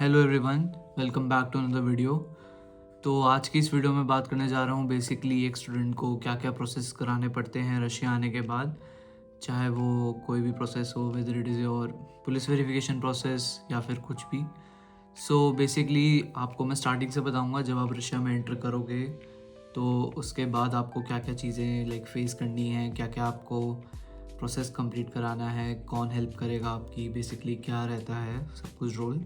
Hello everyone, welcome back to another video. तो आज की इस वीडियो में बात करने जा रहा हूँ बेसिकली एक स्टूडेंट को क्या क्या प्रोसेस कराने पड़ते हैं रशिया आने के बाद, चाहे वो कोई भी प्रोसेस हो, whether it is your police verification process या फिर कुछ भी। सो बेसिकली आपको मैं स्टार्टिंग से बताऊँगा। जब आप रशिया में एंटर करोगे तो उसके बाद आपको क्या क्या चीज़ें लाइक फेस करनी है, क्या क्या आपको प्रोसेस कंप्लीट कराना है, कौन हेल्प करेगा आपकी, बेसिकली क्या रहता है सब कुछ रोल।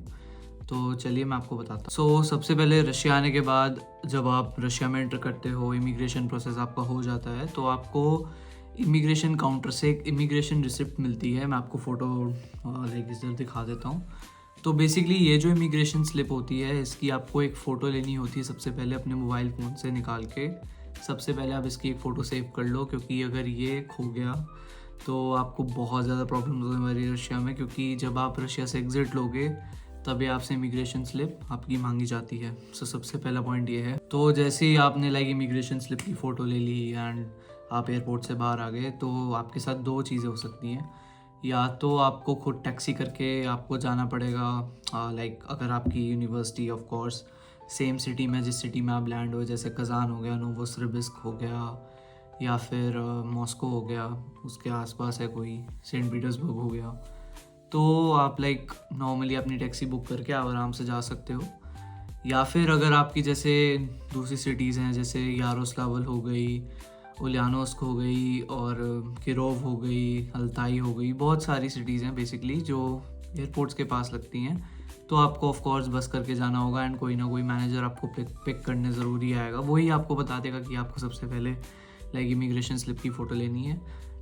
तो चलिए मैं आपको बताता हूँ। सबसे पहले रशिया आने के बाद जब आप रशिया में एंटर करते हो, इमिग्रेशन प्रोसेस आपका हो जाता है तो आपको इमिग्रेशन काउंटर से एक इमिग्रेशन रिसिप्ट मिलती है। मैं आपको फ़ोटो लाइक इधर दिखा देता हूँ। तो बेसिकली ये जो इमिग्रेशन स्लिप होती है, इसकी आपको एक फ़ोटो लेनी होती है सबसे पहले अपने मोबाइल फ़ोन से निकाल के। सबसे पहले आप इसकी एक फ़ोटो सेव कर लो, क्योंकि अगर ये खो गया तो आपको बहुत ज़्यादा प्रॉब्लम होने वाली है रशिया में, क्योंकि जब आप रशिया से एग्ज़िट लोगे तभी आपसे इमिग्रेशन स्लिप आपकी मांगी जाती है। सबसे पहला पॉइंट ये है। तो जैसे ही आपने लाइक इमिग्रेशन स्लिप की फ़ोटो ले ली एंड आप एयरपोर्ट से बाहर आ गए, तो आपके साथ दो चीज़ें हो सकती हैं। या तो आपको खुद टैक्सी करके आपको जाना पड़ेगा, लाइक अगर आपकी university of course same city में, जिस सिटी में आप लैंड हो, जैसे कज़ान हो गया, नोवोसिबिर्स्क हो गया, या फिर मॉस्को हो गया, उसके आसपास है कोई, सेंट पीटर्सबर्ग हो गया, तो आप लाइक नॉर्मली अपनी टैक्सी बुक करके आप आराम से जा सकते हो। या फिर अगर आपकी जैसे दूसरी सिटीज़ हैं, जैसे यारोस्लावल हो गई, उलियानोस्क हो गई, और किरोव हो गई, अल्ताई हो गई, बहुत सारी सिटीज़ हैं बेसिकली जो एयरपोर्ट्स के पास लगती हैं, तो आपको ऑफ कोर्स बस करके जाना होगा एंड कोई ना कोई मैनेजर आपको पिक करने ज़रूरी आएगा। वही आपको बता देगा कि आपको सबसे पहले लाइक इमिग्रेशन स्लिप की फ़ोटो लेनी है।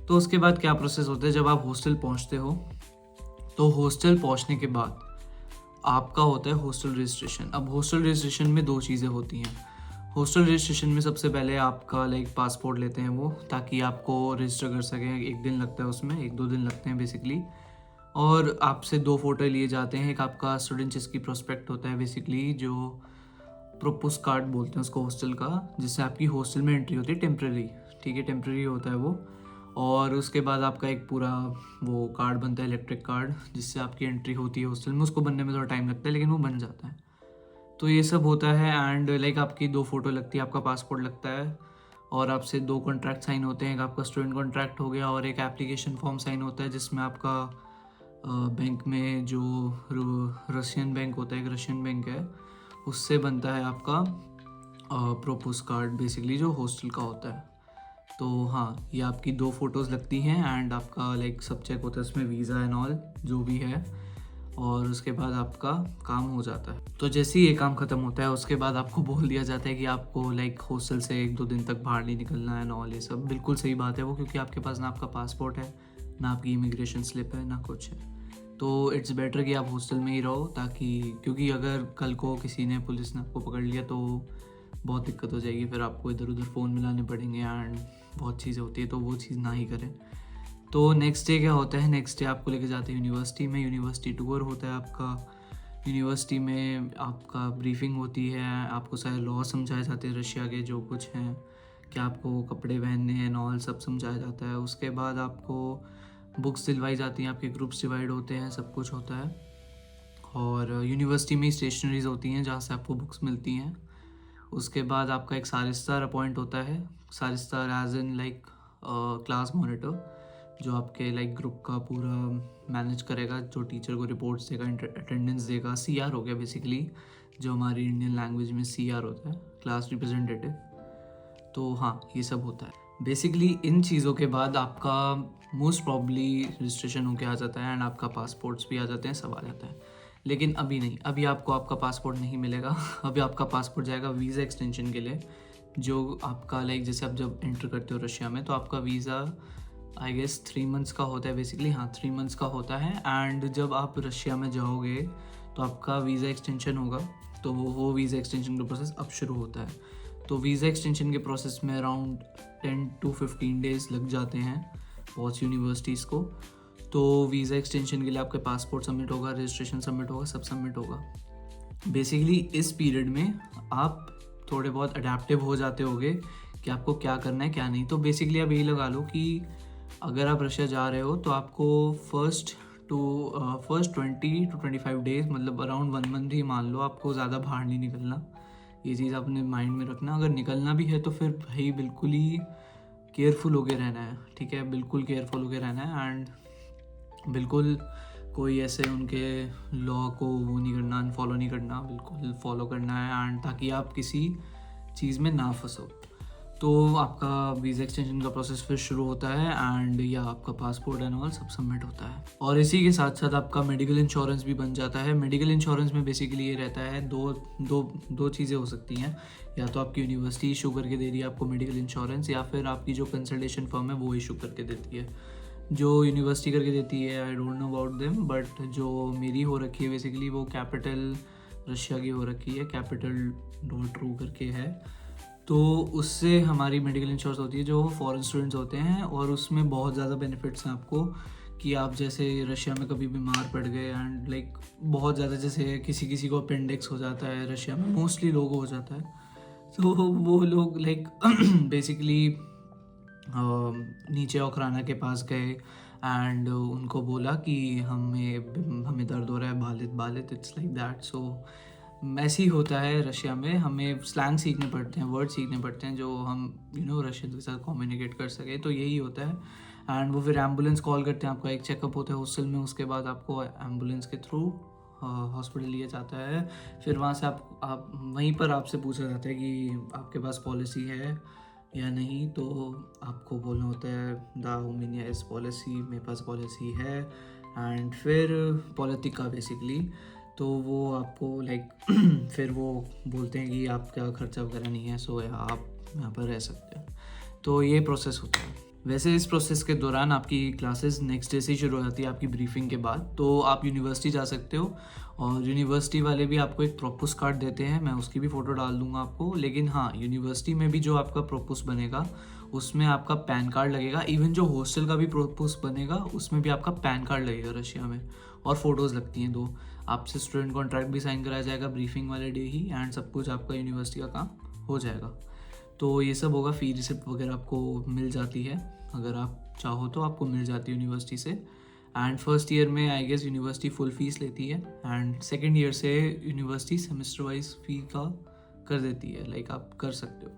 तो उसके बाद क्या प्रोसेस होता है, जब आप हॉस्टल पहुँचते हो तो हॉस्टल पहुंचने के बाद आपका होता है हॉस्टल रजिस्ट्रेशन। अब हॉस्टल रजिस्ट्रेशन में दो चीज़ें होती हैं। हॉस्टल रजिस्ट्रेशन में सबसे पहले आपका लाइक पासपोर्ट लेते हैं वो, ताकि आपको रजिस्टर कर सकें। एक दिन लगता है उसमें, 1-2 दिन लगते हैं बेसिकली। और आपसे 2 फ़ोटो लिए जाते हैं। एक आपका स्टूडेंट जिसकी प्रोस्पेक्ट होता है बेसिकली, जो प्रोपोज कार्ड बोलते हैं उसको हॉस्टल का, जिससे आपकी हॉस्टल में एंट्री होती है टेम्प्रेरी। ठीक है, टेम्प्रेरी होता है वो। और उसके बाद आपका एक पूरा वो कार्ड बनता है, इलेक्ट्रिक कार्ड, जिससे आपकी एंट्री होती है हॉस्टल में। उसको बनने में थोड़ा टाइम लगता है, लेकिन वो बन जाता है। तो ये सब होता है एंड लाइक आपकी 2 फ़ोटो लगती है, आपका पासपोर्ट लगता है, और आपसे 2 कॉन्ट्रैक्ट साइन होते हैं। एक आपका स्टूडेंट कॉन्ट्रैक्ट हो गया और एक एप्लीकेशन फॉर्म साइन होता है, जिसमें आपका बैंक में जो रशियन बैंक होता है, एक रशियन बैंक है, उससे बनता है आपका प्रोपोज कार्ड बेसिकली, जो हॉस्टल का होता है। तो हाँ, ये आपकी 2 फ़ोटोज़ लगती हैं एंड आपका लाइक सब चेक होता है उसमें, वीज़ा एंड ऑल जो भी है, और उसके बाद आपका काम हो जाता है। तो जैसे ही ये काम ख़त्म होता है, उसके बाद आपको बोल दिया जाता है कि आपको लाइक हॉस्टल से 1-2 दिन तक बाहर नहीं निकलना है एंड ऑल। ये सब बिल्कुल सही बात है वो, क्योंकि आपके पास ना आपका पासपोर्ट है, ना आपकी इमिग्रेशन स्लिप है, ना कुछ है। तो इट्स बेटर कि आप हॉस्टल में ही रहो, ताकि क्योंकि अगर कल को किसी ने, पुलिस ने आपको पकड़ लिया तो बहुत दिक्कत हो जाएगी। फिर आपको इधर उधर फ़ोन मिलाने पड़ेंगे एंड बहुत चीज़ें होती है, तो वो चीज़ ना ही करें। तो नेक्स्ट डे क्या होता है, नेक्स्ट डे आपको लेके जाते हैं यूनिवर्सिटी में। यूनिवर्सिटी टूर होता है आपका। यूनिवर्सिटी में आपका ब्रीफिंग होती है, आपको सारे लॉ समझाए जाते हैं रशिया के जो कुछ हैं, कि आपको कपड़े पहनने हैं ऑल, सब समझाया जाता है। उसके बाद आपको बुक्स दिलवाई जाती हैं, आपके ग्रुप्स डिवाइड होते हैं, सब कुछ होता है। और यूनिवर्सिटी में स्टेशनरीज होती हैं जहाँ से आपको बुक्स मिलती हैं। उसके बाद आपका एक सारिस्तार अपॉइंट होता है। सारिस्तार as in like class monitor, जो आपके लाइक ग्रुप का पूरा मैनेज करेगा, जो टीचर को रिपोर्ट्स देगा, अटेंडेंस देगा। सीआर हो गया बेसिकली, जो हमारी इंडियन लैंग्वेज में सीआर होता है, क्लास रिप्रेजेंटेटिव। तो हाँ, ये सब होता है बेसिकली। इन चीज़ों के बाद आपका मोस्ट प्रॉब्ली रजिस्ट्रेशन होके आ जाता है एंड आपका पासपोर्ट्स भी आ जाते हैं, सब आ जाता है। लेकिन अभी नहीं, अभी आपको आपका पासपोर्ट नहीं मिलेगा। अभी आपका पासपोर्ट जाएगा वीज़ा एक्सटेंशन के लिए, जो आपका लाइक जैसे आप जब एंटर करते हो रशिया में, तो आपका वीज़ा आई गेस 3 मंथ्स का होता है बेसिकली। हाँ, 3 मंथ्स का होता है। एंड जब आप रशिया में जाओगे तो आपका वीज़ा एक्सटेंशन होगा, तो वो वीज़ा एक्सटेंशन का प्रोसेस अब शुरू होता है। तो वीज़ा एक्सटेंशन के प्रोसेस में अराउंड 10 to 15 डेज़ लग जाते हैं बहुत सी यूनिवर्सिटीज़ को। तो वीज़ा एक्सटेंशन के लिए आपके पासपोर्ट सबमिट होगा, रजिस्ट्रेशन सबमिट होगा, सब सबमिट होगा। बेसिकली इस पीरियड में आप थोड़े बहुत अडेप्टिव हो जाते होगे कि आपको क्या करना है क्या नहीं। तो बेसिकली आप यही लगा लो कि अगर आप रशिया जा रहे हो तो आपको first to first 20 to 25 days, मतलब अराउंड 1 month ही मान लो, आपको ज़्यादा बाहर नहीं निकलना। ये चीज़ अपने माइंड में रखना। अगर निकलना भी है तो फिर भाई बिल्कुल ही केयरफुल होके रहना है, ठीक है, बिल्कुल केयरफुल होके रहना है। एंड बिल्कुल कोई ऐसे उनके लॉ को वो नहीं करना, अनफॉलो नहीं करना, बिल्कुल फॉलो करना है, एंड ताकि आप किसी चीज़ में ना फंसो। तो आपका वीज़ा एक्सटेंशन का प्रोसेस फिर शुरू होता है, एंड या आपका पासपोर्ट एंड ऑल सब सबमिट होता है। और इसी के साथ साथ आपका मेडिकल इंश्योरेंस भी बन जाता है। मेडिकल इंश्योरेंस में बेसिकली ये रहता है, दो चीज़ें हो सकती हैं, या तो आपकी यूनिवर्सिटी इशू करके दे रही है आपको मेडिकल इंश्योरेंस, या फिर आपकी जो कंसल्टेशन फर्म है वो इशू करके देती है। जो यूनिवर्सिटी करके देती है, I don't know about them, but जो मेरी हो रखी है बेसिकली वो कैपिटल रशिया की हो रखी है, capital.ru करके है। तो उससे हमारी मेडिकल इंश्योरेंस होती है जो फॉरेन स्टूडेंट्स होते हैं, और उसमें बहुत ज़्यादा बेनिफिट्स हैं आपको, कि आप जैसे रशिया में कभी बीमार पड़ गए, एंड लाइक बहुत ज़्यादा, जैसे किसी को अपेंडिक्स हो जाता है रशिया में, मोस्टली लोगों को हो जाता है, तो वो लोग लाइक बेसिकली नीचे औखराना के पास गए, एंड उनको बोला कि हमें दर्द हो रहा है, बालित इट्स लाइक दैट। सो ऐसे ही होता है रशिया में, हमें स्लैंग सीखने पड़ते हैं, वर्ड सीखने पड़ते हैं, जो हम रशियन के साथ कम्युनिकेट कर सके। तो यही होता है, एंड वो फिर एम्बुलेंस कॉल करते हैं, आपका एक चेकअप होता है हॉस्टल में, उसके बाद आपको एम्बुलेंस के थ्रू हॉस्पिटल लिया जाता है। फिर वहाँ से आप वहीं पर आपसे पूछा जाता है कि आपके पास पॉलिसी है या नहीं, तो आपको बोलना होता है द ओमिनिया इस पॉलिसी, मेरे पास पॉलिसी है, एंड फिर पॉलिटिका बेसिकली। तो वो आपको लाइक फिर वो बोलते हैं कि आपका खर्चा वगैरह नहीं है, सो आप यहाँ पर रह सकते हैं। तो ये प्रोसेस होता है। वैसे इस प्रोसेस के दौरान आपकी क्लासेस नेक्स्ट डे से ही शुरू हो जाती है, आपकी ब्रीफिंग के बाद। तो आप यूनिवर्सिटी जा सकते हो, और यूनिवर्सिटी वाले भी आपको एक प्रोपोस कार्ड देते हैं, मैं उसकी भी फ़ोटो डाल दूंगा आपको। लेकिन हाँ, यूनिवर्सिटी में भी जो आपका प्रोपोस बनेगा उसमें आपका पैन कार्ड लगेगा। इवन जो हॉस्टल का भी प्रोपोस बनेगा उसमें भी आपका पैन कार्ड लगेगा रशिया में, और फ़ोटोज़ लगती हैं 2। आपसे स्टूडेंट कॉन्ट्रैक्ट भी साइन कराया जाएगा ब्रीफिंग वाले डे ही, एंड सब कुछ आपका यूनिवर्सिटी का काम हो जाएगा। तो ये सब होगा। फ़ी रिसिप्ट वगैरह आपको मिल जाती है, अगर आप चाहो तो आपको मिल जाती है यूनिवर्सिटी से। एंड फर्स्ट ईयर में I guess university full fees लेती है, एंड सेकेंड ईयर से यूनिवर्सिटी सेमेस्टर वाइज फ़ी का कर देती है, लाइक आप कर सकते हो।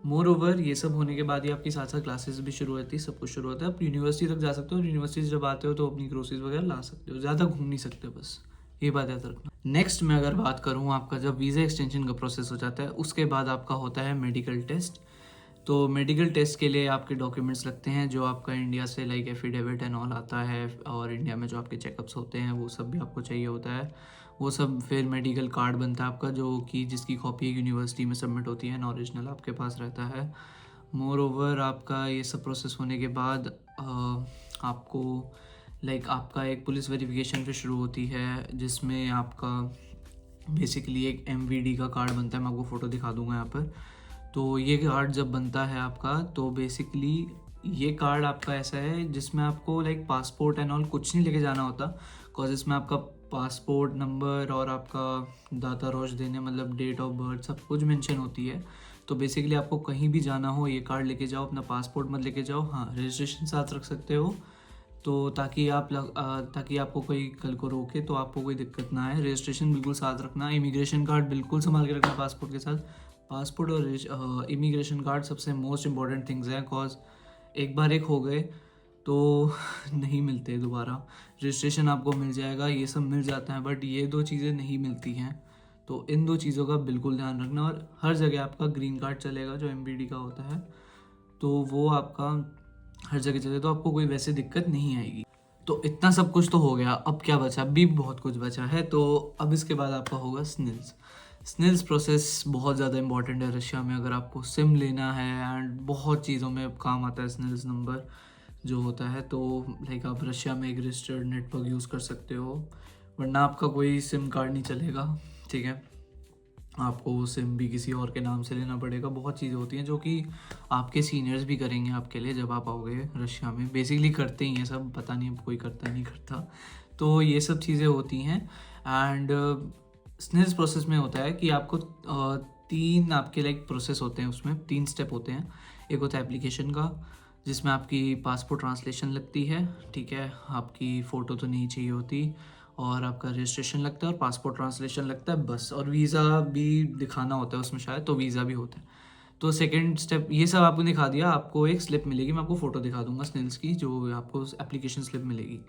मोर ओवर ये सब होने के बाद ही आपकी साथ साथ क्लासेस भी शुरू होती है, सब कुछ शुरू होता है। आप यूनिवर्सिटी तक जा सकते हो, यूनिवर्सिटी से जब आते हो तो अपनी ग्रोसरीज वगैरह ला सकते हो, ज़्यादा घूम नहीं सकते, बस ये बात याद रखना। नेक्स्ट मैं अगर बात करूँ, आपका जब वीज़ा एक्सटेंशन का प्रोसेस हो जाता है उसके बाद आपका होता है मेडिकल टेस्ट। तो मेडिकल टेस्ट के लिए आपके डॉक्यूमेंट्स लगते हैं, जो आपका इंडिया से लाइक एफिडेविट एंड ऑल आता है, और इंडिया में जो आपके चेकअप्स होते हैं वो सब भी आपको चाहिए होता है। वो सब फिर मेडिकल कार्ड बनता है आपका, जो कि जिसकी कॉपी यूनिवर्सिटी में सबमिट होती है, ओरिजिनल आपके पास रहता है। मोर ओवर आपका ये सब प्रोसेस होने के बाद आपको लाइक आपका एक पुलिस वेरिफिकेशन फिर शुरू होती है, जिसमें आपका बेसिकली एक MVD का कार्ड बनता है। मैं आपको फ़ोटो दिखा दूंगा यहाँ पर। तो ये कार्ड जब बनता है आपका, तो बेसिकली ये कार्ड आपका ऐसा है जिसमें आपको लाइक पासपोर्ट एंड ऑल कुछ नहीं लेके जाना होता, बिकॉज इसमें आपका पासपोर्ट नंबर और आपका दाता रोज देने, मतलब डेट ऑफ बर्थ, सब कुछ मेंशन होती है। तो बेसिकली आपको कहीं भी जाना हो ये कार्ड लेके जाओ, अपना पासपोर्ट मत लेके जाओ। हाँ, रजिस्ट्रेशन साथ रख सकते हो, तो ताकि आपको कोई कल को रोके तो आपको कोई दिक्कत ना आए। रजिस्ट्रेशन बिल्कुल साथ रखना। इमिग्रेशन कार्ड बिल्कुल संभाल के रखना पासपोर्ट के साथ। पासपोर्ट और इमिग्रेशन कार्ड सबसे मोस्ट इम्पॉर्टेंट थिंग्स हैं, बिकॉज एक बार एक हो गए तो नहीं मिलते दोबारा। रजिस्ट्रेशन आपको मिल जाएगा, ये सब मिल जाता है, बट ये 2 चीज़ें नहीं मिलती हैं। तो इन 2 चीज़ों का बिल्कुल ध्यान रखना। और हर जगह आपका ग्रीन कार्ड चलेगा, जो MVD का होता है, तो वो आपका हर जगह चले, तो आपको कोई वैसे दिक्कत नहीं आएगी। तो इतना सब कुछ तो हो गया, अब क्या बचा? अभी बहुत कुछ बचा है। तो अब इसके बाद आपका होगा स्निल्स प्रोसेस। बहुत ज़्यादा इंपॉर्टेंट है रशिया में, अगर आपको सिम लेना है, एंड बहुत चीज़ों में काम आता है स्निल्स नंबर जो होता है। तो लाइक आप रशिया में एक रजिस्टर्ड नेटवर्क यूज़ कर सकते हो, वरना आपका कोई सिम कार्ड नहीं चलेगा, ठीक है। आपको सिम भी किसी और के नाम से लेना पड़ेगा। बहुत चीज़ें होती हैं जो कि आपके सीनियर्स भी करेंगे आपके लिए जब आप आओगे रशिया में। बेसिकली करते ही हैं सब, पता नहीं अब कोई करता नहीं करता। तो ये सब चीज़ें होती हैं। एंड स्निल्स प्रोसेस में होता है कि आपको 3 आपके लाइक प्रोसेस होते हैं, उसमें 3 स्टेप होते हैं। एक होता है एप्लीकेशन का, जिसमें आपकी पासपोर्ट ट्रांसलेशन लगती है, ठीक है, आपकी फ़ोटो तो नहीं चाहिए होती, और आपका रजिस्ट्रेशन लगता है और पासपोर्ट ट्रांसलेशन लगता है बस, और वीज़ा भी दिखाना होता है उसमें शायद, तो वीज़ा भी होता है। तो सेकंड स्टेप ये सब आपको दिखा दिया, आपको एक स्लिप मिलेगी, मैं आपको फ़ोटो दिखा दूंगा स्नेल्स की, जो आपको एप्लीकेशन स्लिप मिलेगी।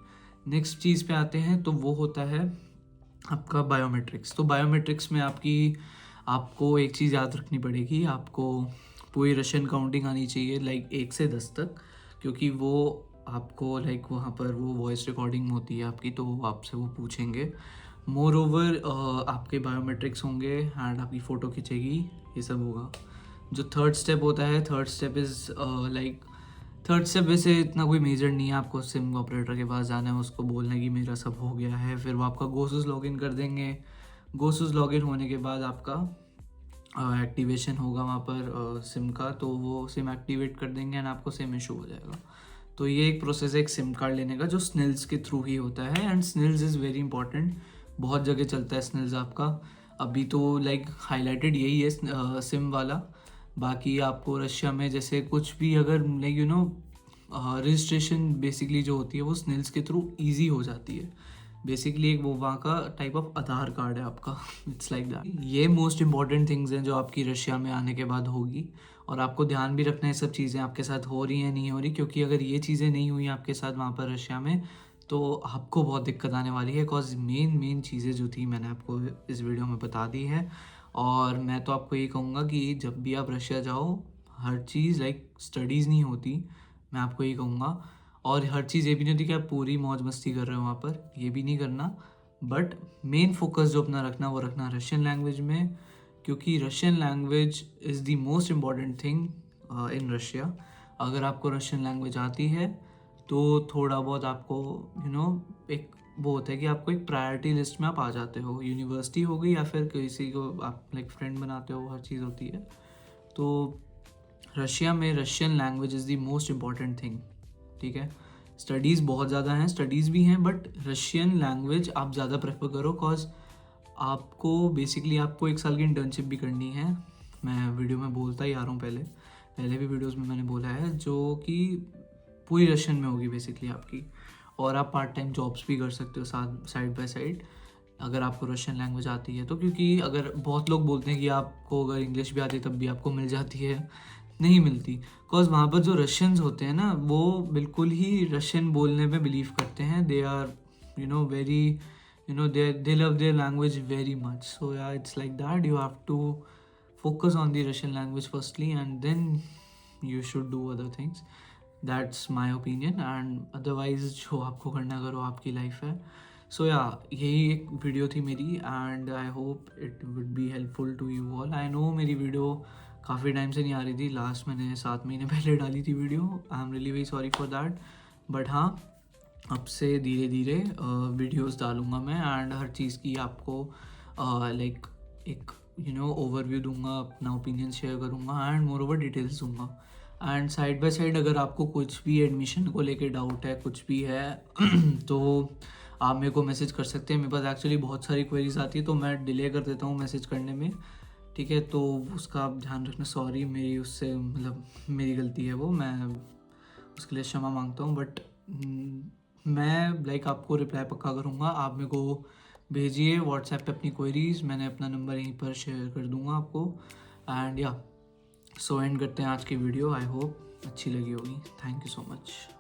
नेक्स्ट चीज़ पे आते हैं, तो वो होता है आपका बायोमेट्रिक्स। तो बायोमेट्रिक्स में आपको एक चीज़ याद रखनी पड़ेगी, आपको पूरी रशियन काउंटिंग आनी चाहिए, लाइक 1 से 10 तक, क्योंकि वो आपको लाइक वहाँ पर वो वॉइस रिकॉर्डिंग होती है आपकी, तो वो आपसे वो पूछेंगे। मोर ओवर आपके बायोमेट्रिक्स होंगे एंड आपकी फ़ोटो खींचेगी, ये सब होगा। जो थर्ड स्टेप होता है, third step is like third step वैसे इतना कोई मेजर नहीं है, आपको सिम ऑपरेटर के पास जाना है, उसको बोलना है कि मेरा सब हो गया है, फिर वो आपका गोसूस लॉगिन कर देंगे। गोसूस लॉगिन होने के बाद आपका एक्टिवेशन होगा वहाँ पर सिम का, तो वो सिम एक्टिवेट कर देंगे एंड आपको सिम इशू हो जाएगा। तो ये एक प्रोसेस है एक सिम कार्ड लेने का, जो स्नेल्स के थ्रू ही होता है, and snails is very important, बहुत जगह चलता है स्नेल्स आपका। अभी तो लाइक हाईलाइटेड यही है सिम वाला। बाकी आपको रशिया में जैसे कुछ भी अगर लाइक रजिस्ट्रेशन बेसिकली जो होती है वो स्नेल्स के थ्रू इजी हो जाती है। बेसिकली एक वो वहाँ का टाइप ऑफ आधार कार्ड है आपका, इट्स लाइक दैट। ये मोस्ट इंपॉर्टेंट थिंग्स हैं जो आपकी रशिया में आने के बाद होगी, और आपको ध्यान भी रखना है सब चीज़ें आपके साथ हो रही हैं नहीं हो रही, क्योंकि अगर ये चीज़ें नहीं हुई आपके साथ वहाँ पर रशिया में, तो आपको बहुत दिक्कत आने वाली है। बिकॉज मेन चीज़ें जो थी मैंने आपको इस वीडियो में बता दी है, और मैं तो आपको ये कहूँगा कि जब भी आप रशिया जाओ, हर चीज़ लाइक स्टडीज़ नहीं होती, मैं आपको ये कहूँगा, और हर चीज़ ये भी नहीं होती कि आप पूरी मौज मस्ती कर रहे हो वहाँ पर, ये भी नहीं करना। बट मेन फोकस जो अपना रखना वो रखना रशियन लैंग्वेज में, क्योंकि Russian language is the most important thing in Russia. अगर आपको रशियन लैंग्वेज आती है तो थोड़ा बहुत आपको एक वो होता है कि आपको एक प्रायोरिटी लिस्ट में आप आ जाते हो, यूनिवर्सिटी हो गई या फिर किसी को आप लाइक फ्रेंड बनाते हो, हर चीज़ होती है। तो रशिया में Russian language is the most important thing, ठीक है। स्टडीज़ बहुत ज़्यादा हैं, स्टडीज़ भी हैं, बट रशियन लैंग्वेज आप ज़्यादा प्रेफर करो, कॉज आपको बेसिकली आपको 1 साल की इंटर्नशिप भी करनी है। मैं वीडियो में बोलता ही आ रहा हूँ, पहले भी वीडियोस में मैंने बोला है, जो कि पूरी रशियन में होगी बेसिकली आपकी, और आप पार्ट टाइम जॉब्स भी कर सकते हो साथ, साइड बाय साइड, अगर आपको रशियन लैंग्वेज आती है तो। क्योंकि अगर बहुत लोग बोलते हैं कि आपको अगर इंग्लिश भी आती है तब भी आपको मिल जाती है, नहीं मिलती। बिकॉज वहाँ पर जो रशियंस होते हैं ना, वो बिल्कुल ही रशियन बोलने में बिलीव करते हैं, they are very they love their language very much. So yeah, it's like that. You have to focus on the Russian language firstly, and then you should do other things. That's my opinion. And otherwise जो आपको करना करो, आपकी life है। सो या यही एक video थी मेरी, and I hope it would be helpful to you all. I know मेरी वीडियो काफ़ी टाइम से नहीं आ रही थी, लास्ट मैंने 7 महीने पहले डाली थी video, I am really very sorry for that. But हाँ, अब से धीरे धीरे वीडियोस डालूंगा मैं, एंड हर चीज़ की आपको लाइक एक ओवरव्यू दूंगा, अपना ओपिनियन शेयर करूंगा, एंड मोर ओवर डिटेल्स दूंगा। एंड साइड बाय साइड अगर आपको कुछ भी एडमिशन को लेके डाउट है, कुछ भी है तो आप मेरे को मैसेज कर सकते हैं। मेरे पास एक्चुअली बहुत सारी क्वेरीज आती है, तो मैं डिले कर देता हूँ मैसेज करने में, ठीक है। तो उसका आप ध्यान रखना, सॉरी, मेरी उससे मतलब मेरी गलती है वो, मैं उसके लिए क्षमा मांगता हूँ। बट मैं लाइक आपको रिप्लाई पक्का करूँगा। आप मेरे को भेजिए व्हाट्सएप पे अपनी क्वेरीज, मैंने अपना नंबर यहीं पर शेयर कर दूँगा आपको। एंड या सो एंड करते हैं आज की वीडियो। आई होप अच्छी लगी होगी। Thank you so much.